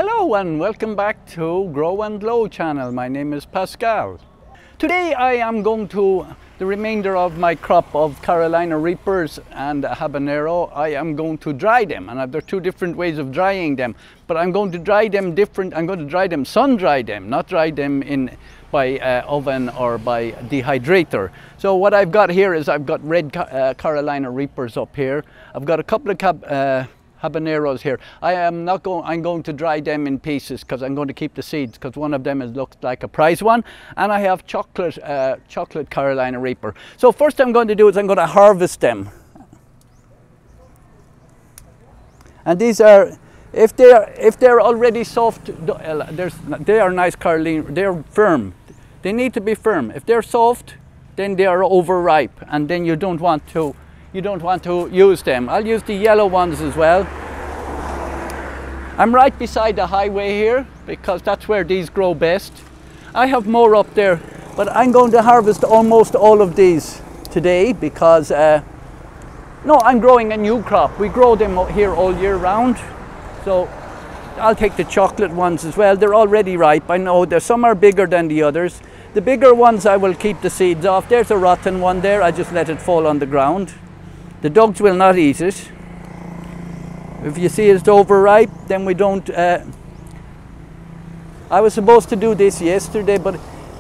Hello and welcome back to growNglow channel. My name is Pascal. Today I am going to the remainder of my crop of Carolina Reapers and habanero. I am going to dry them, and there are two different ways of drying them, but I'm going to dry them different. I'm going to dry them, sun dry them, not dry them by oven or by dehydrator. So what I've got here is I've got red Carolina Reapers up here. I've got a couple of habaneros here. I'm going to dry them in pieces because I'm going to keep the seeds, because one of them looks like a prize one, and I have chocolate Carolina Reaper. So first I'm going to do is I'm going to harvest them, and these are, if they're already soft, they are nice Carolina. They're firm. They need to be firm. If they're soft, then they are overripe, and then you don't want to use them. I'll use the yellow ones as well. I'm right beside the highway here because that's where these grow best. I have more up there, but I'm going to harvest almost all of these today because no, I'm growing a new crop. We grow them here all year round. So I'll take the chocolate ones as well. They're already ripe. I know some are bigger than the others. The bigger ones I will keep the seeds off. There's a rotten one there. I just let it fall on the ground. The dogs will not eat it. If you see it's overripe, then we don't. I was supposed to do this yesterday, but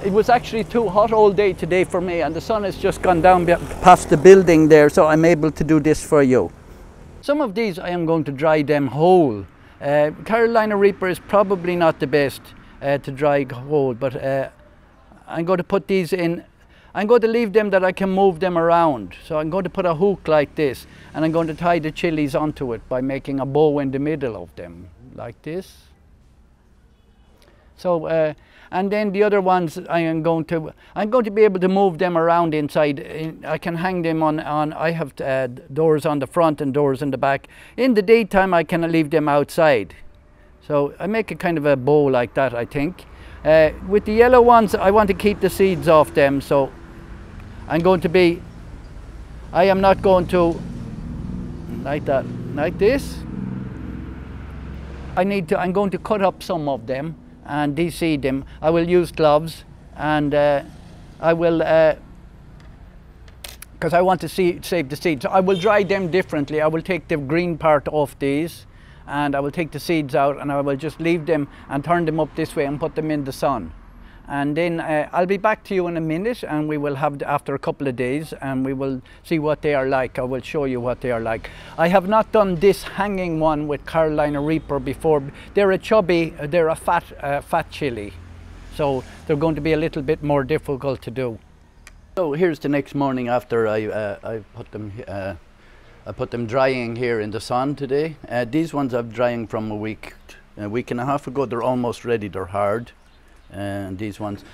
it was actually too hot all day today for me, and the sun has just gone down past the building there, so I'm able to do this for you. Some of these I am going to dry them whole. Carolina Reaper is probably not the best to dry whole, but I'm going to put these in. I'm going to leave them that I can move them around. So I'm going to put a hook like this, and I'm going to tie the chilies onto it by making a bow in the middle of them, like this. So, and then the other ones I'm going to be able to move them around inside. I can hang them on I have doors on the front and doors in the back. In the daytime I can leave them outside. So I make a kind of a bow like that, I think. With the yellow ones, I want to keep the seeds off them, so I am not going to, like that, like this. I'm going to cut up some of them and de-seed them. I will use gloves, and I will, because I want to save the seeds. So I will dry them differently. I will take the green part off these, and I will take the seeds out, and I will just leave them and turn them up this way and put them in the sun. And then I'll be back to you in a minute, and we will have, after a couple of days, and we will see what they are like. I will show you what they are like. I have not done this hanging one with Carolina Reaper before. They're a fat chili. So they're going to be a little bit more difficult to do. So here's the next morning after I put them drying here in the sun today. These ones I'm drying from a week and a half ago. They're almost ready, they're hard. And these ones.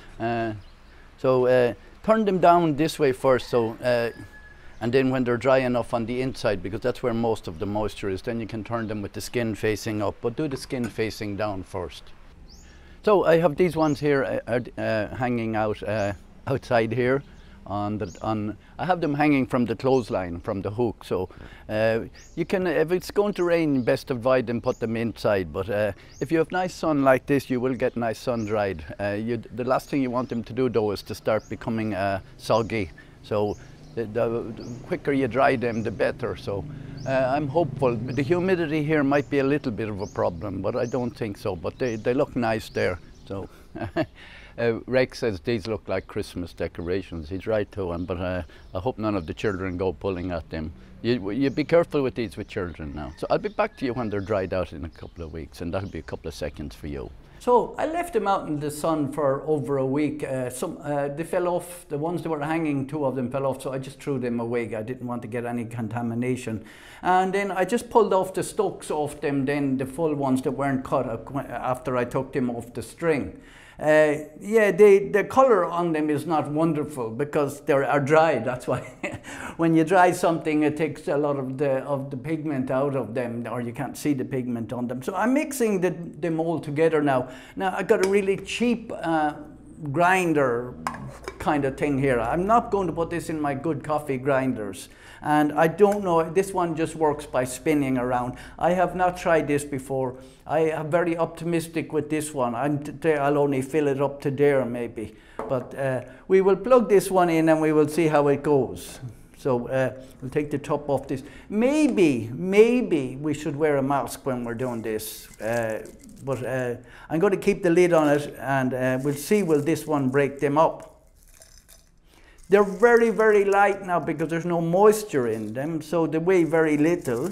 So turn them down this way first, so, and then when they're dry enough on the inside, because that's where most of the moisture is, then you can turn them with the skin facing up, but do the skin facing down first. So I have these ones here hanging out outside here. I have them hanging from the clothesline, from the hook, so you can, if it's going to rain, best avoid them, put them inside, but if you have nice sun like this, you will get nice sun dried. The last thing you want them to do though is to start becoming soggy, so the quicker you dry them the better. So I'm hopeful. The humidity here might be a little bit of a problem, but I don't think so, but they look nice there. So Rex says these look like Christmas decorations. He's right too, but I hope none of the children go pulling at them. You be careful with these with children now. So I'll be back to you when they're dried out in a couple of weeks, and that'll be a couple of seconds for you. So I left them out in the sun for over a week. They fell off. The ones that were hanging, two of them fell off, so I just threw them away. I didn't want to get any contamination. And then I just pulled off the stalks off them, then the full ones that weren't cut after I took them off the string. Yeah, the color on them is not wonderful because they are dry. That's why when you dry something, it takes a lot of the pigment out of them, or you can't see the pigment on them. So I'm mixing them all together now. Now I got a really cheap grinder kind of thing here. I'm not going to put this in my good coffee grinders. And I don't know, this one just works by spinning around. I have not tried this before. I am very optimistic with this one. I'll only fill it up to there maybe. But we will plug this one in and we will see how it goes. So we'll take the top off this. Maybe we should wear a mask when we're doing this. But I'm going to keep the lid on it and we'll see will this one break them up. They're very, very light now because there's no moisture in them, so they weigh very little.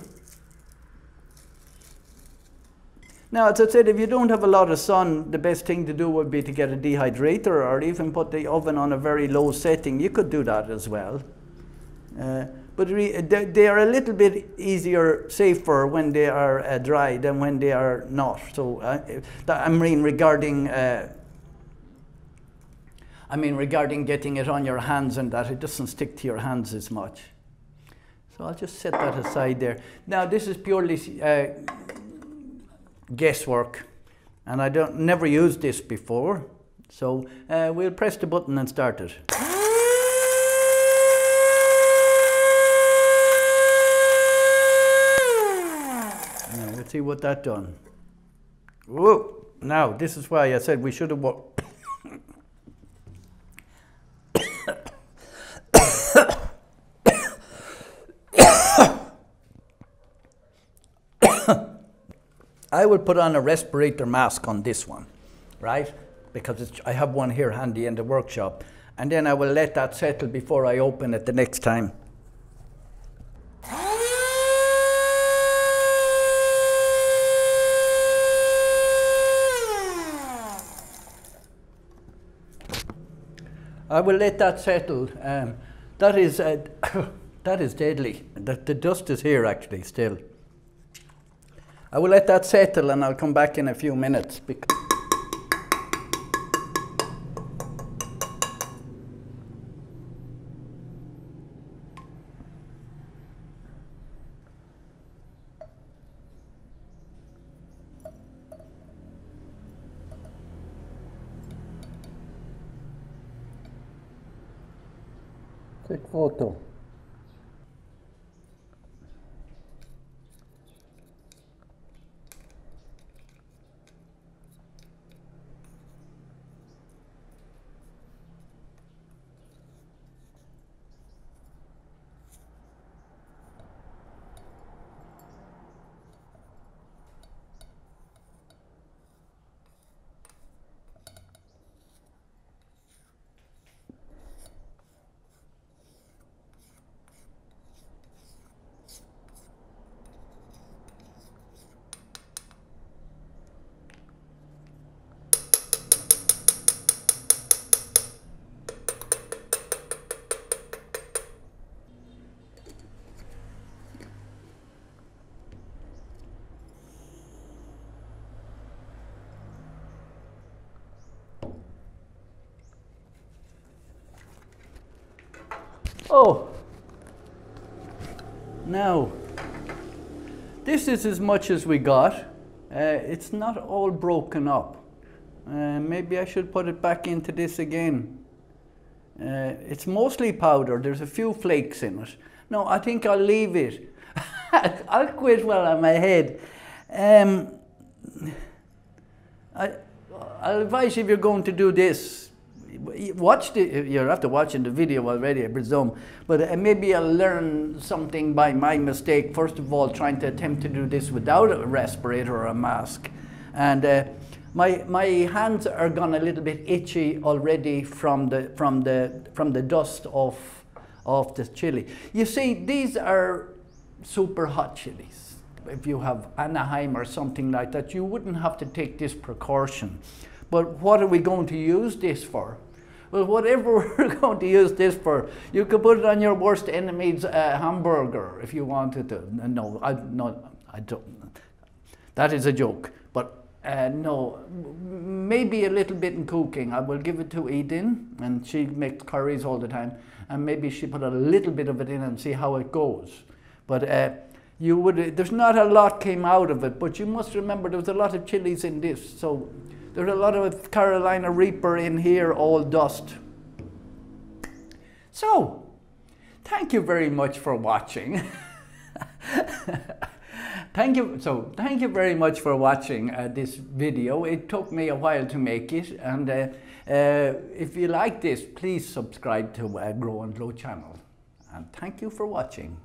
Now, as I said, if you don't have a lot of sun, the best thing to do would be to get a dehydrator or even put the oven on a very low setting. You could do that as well. But they are a little bit easier, safer when they are dry than when they are not. So I mean regarding getting it on your hands and that, it doesn't stick to your hands as much. So I'll just set that aside there. Now this is purely guesswork, and I never used this before. So we'll press the button and start it. Now, let's see what that done. Whoa! Now this is why I said we should have worked. I will put on a respirator mask on this one, right? Because I have one here handy in the workshop. And then I will let that settle before I open it the next time. I will let that settle. That is deadly. The dust is here actually still. I will let that settle and I'll come back in a few minutes. Take photo. Oh, now, this is as much as we got. It's not all broken up. Maybe I should put it back into this again. It's mostly powder. There's a few flakes in it. No, I think I'll leave it. I'll quit while I'm ahead. I'll advise you if you're going to do this, you're after watching the video already, I presume, but maybe I'll learn something by my mistake. First of all, trying to attempt to do this without a respirator or a mask. And my hands are gone a little bit itchy already from the dust of the chili. You see, these are super hot chilies. If you have Anaheim or something like that, you wouldn't have to take this precaution. But what are we going to use this for? Well, whatever we're going to use this for, you could put it on your worst enemy's hamburger if you wanted to. No, I don't. That is a joke. But no, maybe a little bit in cooking. I will give it to Edin, and she makes curries all the time, and maybe she put a little bit of it in and see how it goes. But there's not a lot came out of it, but you must remember there was a lot of chilies in this, so there's a lot of Carolina Reaper in here, all dust. So, thank you very much for watching. Thank you very much for watching this video. It took me a while to make it, and if you like this, please subscribe to growNglow channel. And thank you for watching.